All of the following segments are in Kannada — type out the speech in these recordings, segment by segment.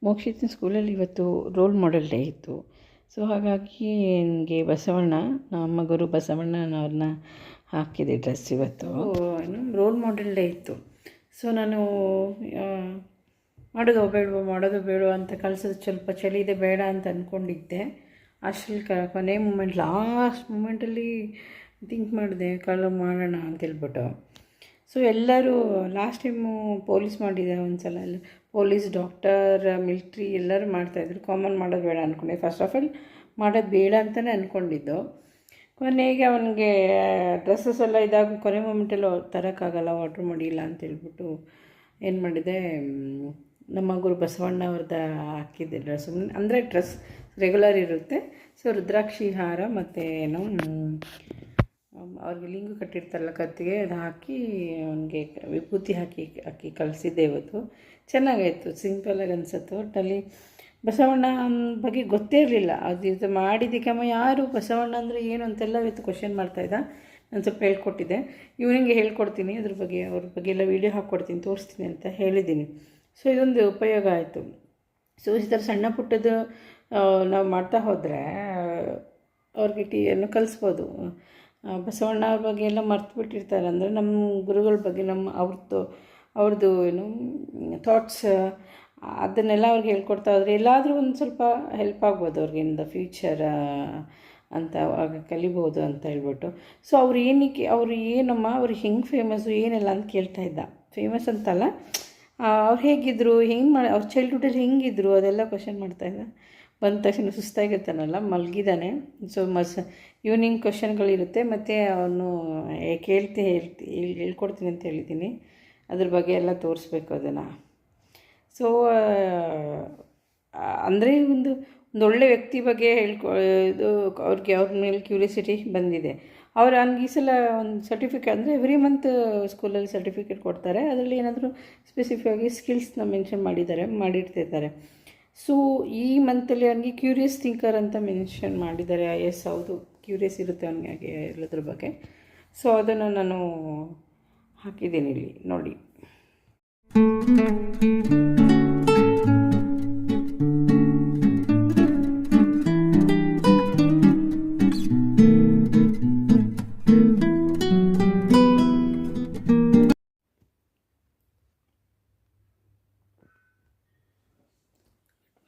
ಮೋಕ್ಷಿತನ ಸ್ಕೂಲಲ್ಲಿ ಇವತ್ತು ರೋಲ್ ಮಾಡೆಲ್ ಡೇ ಇತ್ತು. ಸೊ ಹಾಗಾಗಿ ನನಗೆ ಬಸವಣ್ಣ, ನಮ್ಮ ಗುರು ಬಸವಣ್ಣನವ್ರನ್ನ ಹಾಕಿದೆ ಡ್ರೆಸ್ ಇವತ್ತು. ಏನು ರೋಲ್ ಮಾಡೆಲ್ ಡೇ ಇತ್ತು. ಸೊ ನಾನು ಮಾಡೋದು ಬೇಡವೋ ಅಂತ ಕಲಿಸೋದು ಸ್ವಲ್ಪ ಚಳಿ ಇದೆ ಬೇಡ ಅಂತ ಅಂದ್ಕೊಂಡಿದ್ದೆ. ಅಷ್ಟರಲ್ಲಿ ಕೊನೆ ಲಾಸ್ಟ್ ಮೂಮೆಂಟಲ್ಲಿ ಥಿಂಕ್ ಮಾಡಿದೆ ಮಾಡೋಣ ಅಂತೇಳ್ಬಿಟ್ಟು. ಸೊ ಎಲ್ಲರೂ ಲಾಸ್ಟ್ ಟೈಮು ಪೊಲೀಸ್ ಮಾಡಿದೆ ಒಂದು ಸಲ, ಪೊಲೀಸ್, ಡಾಕ್ಟರ್, ಮಿಲ್ಟ್ರಿ ಎಲ್ಲರೂ ಮಾಡ್ತಾಯಿದ್ರು. ಕಾಮನ್ ಮಾಡೋದು ಬೇಡ ಅಂದ್ಕೊಂಡೆ. ಫಸ್ಟ್ ಆಫ್ ಆಲ್ ಮಾಡೋದು ಬೇಡ ಅಂತಲೇ ಅಂದ್ಕೊಂಡಿದ್ದು. ಕೊನೆಗೆ ಅವನಿಗೆ ಡ್ರೆಸ್ಸಸ್ ಎಲ್ಲ ಇದಾಗ ಕೊನೆ ಮೂಮೆಂಟಲ್ಲಿ ತರೋಕ್ಕಾಗಲ್ಲ, ಆರ್ಡ್ರ್ ಮಾಡಿಲ್ಲ ಅಂತೇಳ್ಬಿಟ್ಟು ಏನು ಮಾಡಿದೆ, ನಮ್ಮ ಗುರು ಬಸವಣ್ಣ ಅವ್ರದ್ದು ಹಾಕಿದ್ದೆ ಡ್ರೆಸ್. ಅಂದರೆ ಡ್ರೆಸ್ ರೆಗ್ಯುಲರ್ ಇರುತ್ತೆ. ಸೊ ರುದ್ರಾಕ್ಷಿ ಹಾರ ಮತ್ತು ಏನೋ ಅವ್ರಿಗೆ ಲಿಂಗು ಕಟ್ಟಿರ್ತಾರಲ್ಲ ಕತ್ತಿಗೆ, ಅದು ಹಾಕಿ ಅವನಿಗೆ ವಿಭೂತಿ ಹಾಕಿ ಕಳಿಸಿದ್ದೆ ಇವತ್ತು. ಚೆನ್ನಾಗಾಯಿತು, ಸಿಂಪಲಾಗಿ ಅನಿಸುತ್ತೆ. ಒಟ್ಟಲ್ಲಿ ಬಸವಣ್ಣ ಬಗ್ಗೆ ಗೊತ್ತೇ ಇರಲಿಲ್ಲ. ಅದು ಇದು ಮಾಡಿದ್ದಕ್ಕಮ್ಮ ಯಾರು ಬಸವಣ್ಣ ಅಂದರೆ ಏನು ಅಂತೆಲ್ಲ ಇವತ್ತು ಕ್ವಶನ್ ಮಾಡ್ತಾಯಿದ್ದ. ನಾನು ಸ್ವಲ್ಪ ಹೇಳ್ಕೊಟ್ಟಿದ್ದೆ. ಇವನಿಗೆ ಹೇಳ್ಕೊಡ್ತೀನಿ, ಅವ್ರ ಬಗ್ಗೆ ಎಲ್ಲ ವೀಡಿಯೋ ಹಾಕ್ಕೊಡ್ತೀನಿ, ತೋರಿಸ್ತೀನಿ ಅಂತ ಹೇಳಿದ್ದೀನಿ. ಸೊ ಇದೊಂದು ಉಪಯೋಗ ಆಯಿತು. ಸೊ ಈ ಥರ ಸಣ್ಣ ಪುಟ್ಟದ್ದು ನಾವು ಮಾಡ್ತಾ ಹೋದರೆ ಅವ್ರಿಗೆ ಟೀಯನ್ನು ಕಲಿಸ್ಬೋದು. ಬಸವಣ್ಣ ಅವ್ರ ಬಗ್ಗೆ ಎಲ್ಲ ಮರ್ತು ಬಿಟ್ಟಿರ್ತಾರೆ. ಅಂದರೆ ನಮ್ಮ ಗುರುಗಳ ಬಗ್ಗೆ ಅವ್ರದ್ದು ಏನು ಥಾಟ್ಸ್ ಅದನ್ನೆಲ್ಲ ಅವ್ರಿಗೆ ಹೇಳ್ಕೊಡ್ತಾ ಹೋದರೆ ಎಲ್ಲಾದರೂ ಒಂದು ಸ್ವಲ್ಪ ಹೆಲ್ಪ್ ಆಗ್ಬೋದು ಅವ್ರಿಗೆ ಇನ್ ದ ಫ್ಯೂಚರ್ ಅಂತ ಕಲಿಬೋದು ಅಂತ ಹೇಳ್ಬಿಟ್ಟು. ಸೊ ಅವ್ರು ಅವ್ರು ಹೆಂಗೆ ಫೇಮಸ್ಸು ಏನೆಲ್ಲ ಅಂತ ಕೇಳ್ತಾ ಇದ್ದ. ಫೇಮಸ್ ಅಂತಲ್ಲ, ಅವ್ರು ಹೇಗಿದ್ದರು, ಅವ್ರ ಚೈಲ್ಡ್ಹುಡ್ಡಲ್ಲಿ ಹೆಂಗಿದ್ರು ಅದೆಲ್ಲ ಕ್ವಶನ್ ಮಾಡ್ತಾಯಿದ್ದ. ಬಂದ ತಕ್ಷಣ ಸುಸ್ತಾಗಿರ್ತಾನಲ್ಲ, ಮಲಗಿದ್ದಾನೆ. ಸೊ ಈವ್ನಿಂಗ್ ಕ್ವಶನ್ಗಳಿರುತ್ತೆ, ಮತ್ತು ಅವನು ಹೇಳ್ಕೊಡ್ತೀನಿ ಅಂತ ಹೇಳಿದ್ದೀನಿ. ಅದ್ರ ಬಗ್ಗೆ ಎಲ್ಲ ತೋರಿಸ್ಬೇಕು ಅದನ್ನು. ಸೊ ಅಂದರೆ ಒಂದೊಳ್ಳೆ ವ್ಯಕ್ತಿ ಬಗ್ಗೆ ಅವ್ರಿಗೆ ಅವ್ರ ಮೇಲೆ ಕ್ಯೂರಿಯಾಸಿಟಿ ಬಂದಿದೆ. ಅವ್ರು ನನಗೆ ಈ ಸಲ ಒಂದು ಸರ್ಟಿಫಿಕೇಟ್, ಅಂದರೆ ಎವ್ರಿ ಮಂತ್ ಸ್ಕೂಲಲ್ಲಿ ಸರ್ಟಿಫಿಕೇಟ್ ಕೊಡ್ತಾರೆ. ಅದರಲ್ಲಿ ಏನಾದರೂ ಸ್ಪೆಸಿಫಿಕ್ಕಾಗಿ ಸ್ಕಿಲ್ಸ್ನ ಮೆನ್ಷನ್ ಮಾಡಿರ್ತಿರ್ತಾರೆ. ಸೊ ಈ ಮಂತಲ್ಲಿ ಅವನಿಗೆ ಕ್ಯೂರಿಯಸ್ ಥಿಂಕರ್ ಅಂತ ಮೆನ್ಷನ್ ಮಾಡಿದ್ದಾರೆ. ಎಸ್, ಹೌದು, ಕ್ಯೂರಿಯಸ್ ಇರುತ್ತೆ ಅವನಿಗೆ ಎಲ್ಲದ್ರ ಬಗ್ಗೆ. ಸೊ ಅದನ್ನು ನಾನು ಹಾಕಿದ್ದೀನಿ ಇಲ್ಲಿ ನೋಡಿ.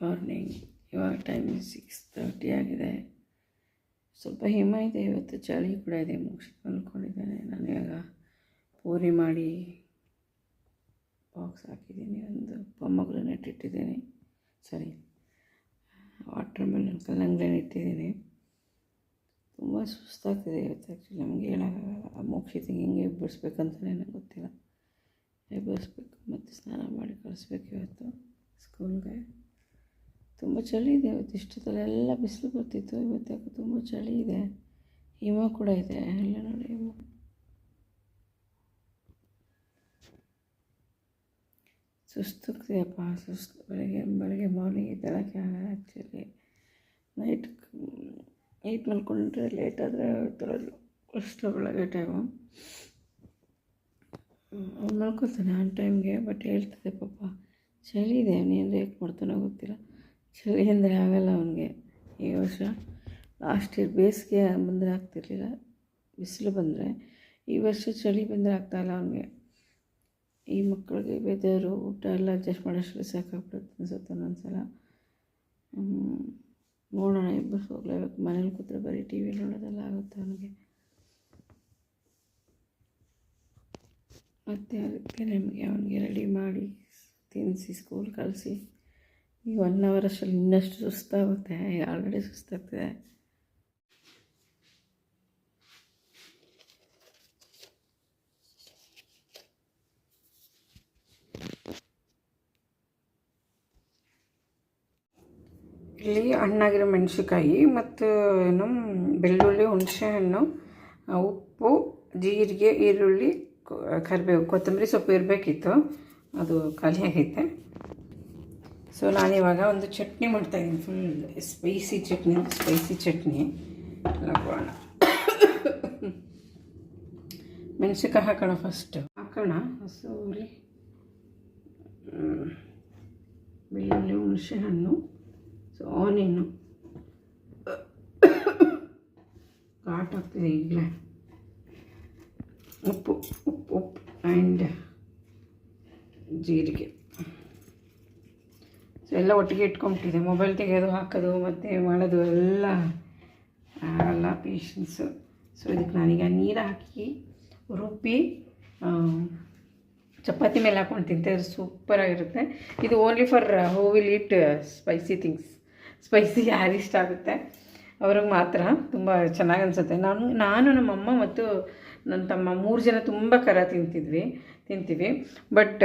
ಮಾರ್ನಿಂಗ್, ಇವಾಗ ಟೈಮ್ 6:30 ಆಗಿದೆ. ಸ್ವಲ್ಪ ಹಿಮ ಇದೆ ಇವತ್ತು, ಚಳಿ ಕೂಡ ಇದೆ. ಮುಗಿಸಿ ಮಲ್ಕೊಂಡಿದ್ದಾನೆ. ನಾನು ಇವಾಗ ಪೂರಿ ಮಾಡಿ ಬಾಕ್ಸ್ ಹಾಕಿದ್ದೀನಿ. ಒಂದು ಪೊಮಗ್ರೆನೇಟ್ ಇಟ್ಟಿದ್ದೀನಿ, ವಾಟರ್ ಮೆಲನ್, ಕಲ್ಲಂಗಡಿ ಇಟ್ಟಿದ್ದೀನಿ. ತುಂಬ ಸುಸ್ತಾಗ್ತಿದೆ ಇವತ್ತು. ಆ್ಯಕ್ಚುಲಿ ನಮಗೆ ಹೇಳೋಕ್ಕಾಗಲ್ಲ. ಮೋಕ್ಷಿತಿಗೆ ಹೆಂಗೆ ಎಬ್ಬರಿಸ್ಬೇಕಂತಲೇ ನನಗೆ ಗೊತ್ತಿಲ್ಲ. ಎಬ್ಬರಿಸ್ಬೇಕು ಮತ್ತು ಸ್ನಾನ ಮಾಡಿ ಕಳಿಸ್ಬೇಕು ಇವತ್ತು ಸ್ಕೂಲ್ಗೆ. ತುಂಬ ಚಳಿ ಇದೆ ಇವತ್ತು. ಇಷ್ಟೊತ್ತಲ್ಲೆಲ್ಲ ಬಿಸಿಲು ಬರ್ತಿತ್ತು, ಇವತ್ತು ಯಾಕೆ ತುಂಬ ಚಳಿ ಇದೆ. ಹಿಮ ಕೂಡ ಇದೆ, ಎಲ್ಲ ನೋಡಿ ಹಿಮ. ಸುಸ್ತಾಗ್ತಿದೆಯಪ್ಪ, ಬೆಳಗ್ಗೆ ಮಾರ್ನಿಂಗ್ ಎದ್ದೇಳೋಕ್ಕೆ ಆಗಲ್ಲ. ಆ್ಯಕ್ಚುಲಿ ನೈಟ್ ಮಲ್ಕೊಂಡ್ರೆ ಲೇಟ್ ಆದರೆ ತೊಳಲು ಕಷ್ಟ ಬೆಳಗ್ಗೆ ಟೈಮು. ಅವ್ನು ಮಲ್ಕೊತಾನೆ ಆ ಟೈಮ್ಗೆ, ಬಟ್ ಹೇಳ್ತದೆ ಪಾಪ ಚಳಿ ಇದೆ. ಅವನೇನು ರೇಟ್ ಮಾಡ್ತಾನೋ ಗೊತ್ತಿಲ್ಲ. ಚಳಿ ಅಂದರೆ ಆಗಲ್ಲ ಅವನಿಗೆ. ಈ ವರ್ಷ ಲಾಸ್ಟ್ ಇಯರ್ ಬೇಸಿಗೆ ಬಂದರೆ ಆಗ್ತಿರ್ಲಿಲ್ಲ, ಬಿಸಿಲು ಬಂದರೆ. ಈ ವರ್ಷ ಚಳಿ ಬಂದರೆ ಆಗ್ತಾಯಿಲ್ಲ ಅವನಿಗೆ. ಈ ಮಕ್ಕಳಿಗೆ ವೆದರು ಊಟ ಎಲ್ಲ ಅಡ್ಜಸ್ಟ್ ಮಾಡೋಷ್ಟು ಸಾಕಾಗ್ಬಿಡುತ್ತೆ ಅನ್ಸುತ್ತೆ ಒಂದೊಂದ್ಸಲ. ನೋಡೋಣ, ಇಬ್ಬರು ಹೋಗ್ಲೇಬೇಕು. ಮನೇಲಿ ಕೂತ್ರೆ ಬರೀ ಟಿ ವಿ ನೋಡೋದೆಲ್ಲ ಆಗುತ್ತೆ ಅವನಿಗೆ. ಮತ್ತು ಅದಕ್ಕೆ ನಿಮಗೆ ಅವನಿಗೆ ರೆಡಿ ಮಾಡಿ ತಿನ್ನಿಸಿ ಸ್ಕೂಲ್ ಕಳಿಸಿ. ಈ 1 hour ಅಷ್ಟರಲ್ಲಿ ಇನ್ನಷ್ಟು ಸುಸ್ತಾಗುತ್ತೆ. ಆಲ್ರೆಡಿ ಸುಸ್ತಾಗ್ತಿದೆ. ಇಲ್ಲಿ ಹಣ್ಣಾಗಿರೋ ಮೆಣಸಿನ್ಕಾಯಿ ಮತ್ತು ಏನು ಬೆಳ್ಳುಳ್ಳಿ, ಹುಣಸೆಹಣ್ಣು, ಉಪ್ಪು, ಜೀರಿಗೆ, ಈರುಳ್ಳಿ, ಕರಿಬೇವು, ಕೊತ್ತಂಬರಿ ಸೊಪ್ಪು ಇರಬೇಕಿತ್ತು. ಅದು ಖಾಲಿ ಆಗೈತೆ. ಸೊ ನಾನಿವಾಗ ಒಂದು ಚಟ್ನಿ ಮಾಡ್ತಾಯಿದ್ದೀನಿ, ಫುಲ್ ಸ್ಪೈಸಿ ಚಟ್ನಿ ಹಾಕೋಣ. ಮೆಣಸಿನ್ಕಾಯಿ ಹಾಕೋಣ, ಫಸ್ಟ್ ಹಾಕೋಣ. ಹಸುಳಿ, ಬೆಳ್ಳುಳ್ಳಿ, ಹುಣಸೆ ಹಣ್ಣು, ಸೊ ಆನಿಯನ್ನು ಕಾಟ್ ಹಾಕ್ತಿದೆ ಈಗಲೇ, ಉಪ್ಪು ಆ್ಯಂಡ್ ಜೀರಿಗೆ. ಸೊ ಎಲ್ಲ ಒಟ್ಟಿಗೆ ಇಟ್ಕೊಂಬಿಟ್ಟಿದೆ. ಮೊಬೈಲ್ ತೆಗೆಯೋದು ಹಾಕೋದು ಮತ್ತು ಮಾಡೋದು ಎಲ್ಲ ಆಗಲ್ಲ, ಪೇಷನ್ಸು. ಸೊ ಇದಕ್ಕೆ ನಾನೀಗ ನೀರು ಹಾಕಿ ರುಬ್ಬಿ ಚಪಾತಿ ಮೇಲೆ ಹಾಕ್ಕೊಂಡು ತಿಂತಿದ್ರೆ ಸೂಪರಾಗಿರುತ್ತೆ. ಇದು only for who will heat spicy things. Spicy ಯಾರು ಇಷ್ಟ ಆಗುತ್ತೆ ಅವ್ರಿಗೆ ಮಾತ್ರ ತುಂಬ ಚೆನ್ನಾಗಿ ಅನಿಸುತ್ತೆ. ನಾನು ನಮ್ಮಮ್ಮ ಮತ್ತು ನನ್ನ ತಮ್ಮ 3 ಜನ ತುಂಬ ಖಾರ ತಿಂತೀವಿ. ಬಟ್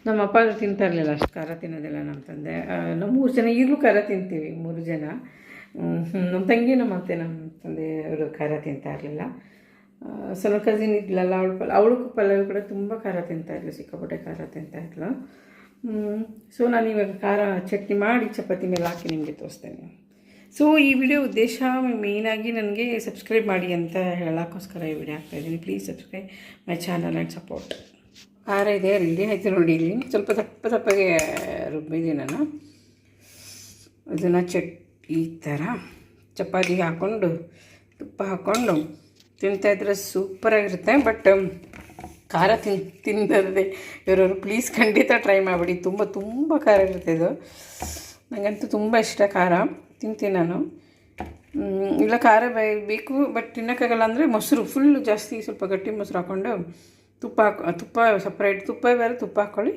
ನಮ್ಮ ಅಪ್ಪ ತಿಂತಾ ಇರಲಿಲ್ಲ, ಅಷ್ಟು ಖಾರ ತಿನ್ನೋದಿಲ್ಲ. ನಮ್ಮ ತಂದೆ, ನಾವು 3 ಜನ ಈಗಲೂ ಖಾರ ತಿಂತೀವಿ, 3 ಜನ. ನಮ್ಮ ತಂಗಿ, ನಮ್ಮ ಅತ್ತೆ, ನಮ್ಮ ತಂದೆಯವರು ಖಾರ ತಿಂತಾ ಇರಲಿಲ್ಲ. ಸ್ವಲ್ಪ ಕಸಿನ್ ಇದ್ಲಲ್ಲ, ಅವಳು ಪಲ್ಲವಿ ಕೂಡ ತುಂಬ ಖಾರ ತಿಂತಾಯಿದ್ಲು, ಸಿಕ್ಕಾಪಟ್ಟೆ ಖಾರ ತಿಂತಾಯಿದ್ಲು. ಸೊ ನಾನು ಇವಾಗ ಖಾರ ಚಟ್ನಿ ಮಾಡಿ ಚಪಾತಿ ಮೇಲೆ ಹಾಕಿ ನಿಮಗೆ ತೋರಿಸ್ತೇನೆ. ಸೊ ಈ ವಿಡಿಯೋ ಉದ್ದೇಶ ಮೇಯ್ನಾಗಿ ನನಗೆ ಸಬ್ಸ್ಕ್ರೈಬ್ ಮಾಡಿ ಅಂತ ಹೇಳೋಕ್ಕೋಸ್ಕರ ಈ ವಿಡಿಯೋ ಹಾಕ್ತಾಯಿದ್ದೀನಿ. Please subscribe my channel and support. ಖಾರ ಇದೆ, ರೆಡಿ ಆಯಿತು ನೋಡಿ. ಇಲ್ಲಿ ಸ್ವಲ್ಪ ತಪ್ಪಗೆ ರುಬ್ಬಿದ್ದೀನಿ ನಾನು. ಇದನ್ನು ಈ ಥರ ಚಪಾತಿಗೆ ಹಾಕ್ಕೊಂಡು ತುಪ್ಪ ಹಾಕ್ಕೊಂಡು ತಿಂತಾಯಿದ್ರೆ ಸೂಪರಾಗಿರುತ್ತೆ. ಬಟ್ ಖಾರ ತಿಂದದೆ ಇರೋರು ಪ್ಲೀಸ್ ಖಂಡಿತ ಟ್ರೈ ಮಾಡಿಬಿಡಿ. ತುಂಬ ಖಾರ ಇರುತ್ತೆ ಇದು. ನನಗಂತೂ ತುಂಬ ಇಷ್ಟ ಖಾರ, ತಿಂತೀನಿ ನಾನು. ಇಲ್ಲ ಖಾರ ಬೇಕು ಬಟ್ ತಿನ್ನೋಕ್ಕಾಗಲ್ಲ ಅಂದರೆ ಮೊಸರು ಫುಲ್ಲು ಜಾಸ್ತಿ, ಸ್ವಲ್ಪ ಗಟ್ಟಿ ಮೊಸರು ಹಾಕ್ಕೊಂಡು ತುಪ್ಪ ಸಪ್ರೇಟ್ ತುಪ್ಪ ಬೇರೆ, ತುಪ್ಪ ಹಾಕ್ಕೊಳ್ಳಿ.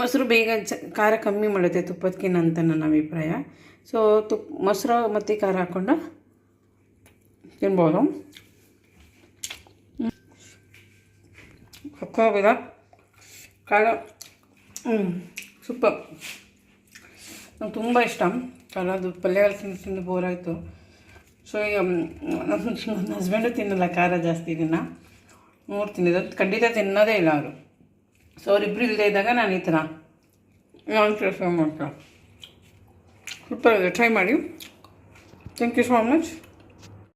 ಮೊಸರು ಬೇಗ ಖಾರ ಕಮ್ಮಿ ಮಾಡುತ್ತೆ ತುಪ್ಪದಕ್ಕಿಂತ ಅಂತ ನನ್ನ ಅಭಿಪ್ರಾಯ. ಸೊ ಮೊಸರು ಮತ್ತು ಖಾರ ಹಾಕ್ಕೊಂಡು ತಿನ್ಬೋದು. ಹಾಕೋಬೇಡ ಖಾರ, ಸೂಪರ್. ನಂಗೆ ತುಂಬ ಇಷ್ಟ ಖಾರದ್ದು. ಪಲ್ಯಗಳು ತಿಂದು ಬೋರ್ ಆಯಿತು. ಸೊ ಈಗ ನನ್ನ ಹಸ್ಬೆಂಡು ತಿನ್ನಲ್ಲ ಖಾರ ಜಾಸ್ತಿ, ಇದನ್ನು ನೋಡ್ತೀನಿ, ಇದು ಖಂಡಿತ ತಿನ್ನೋದೇ ಇಲ್ಲ ಅವರು. ಸೊ ಅವರಿಬ್ಬರು ಇಲ್ಲದೆ ಇದ್ದಾಗ ನಾನು ಈ ಥರ ಕೆಲಸ ಮಾಡ್ತೀನಿ. ಸೂಪರ್ ಇದೆ, ಟ್ರೈ ಮಾಡಿ. Thank you so much.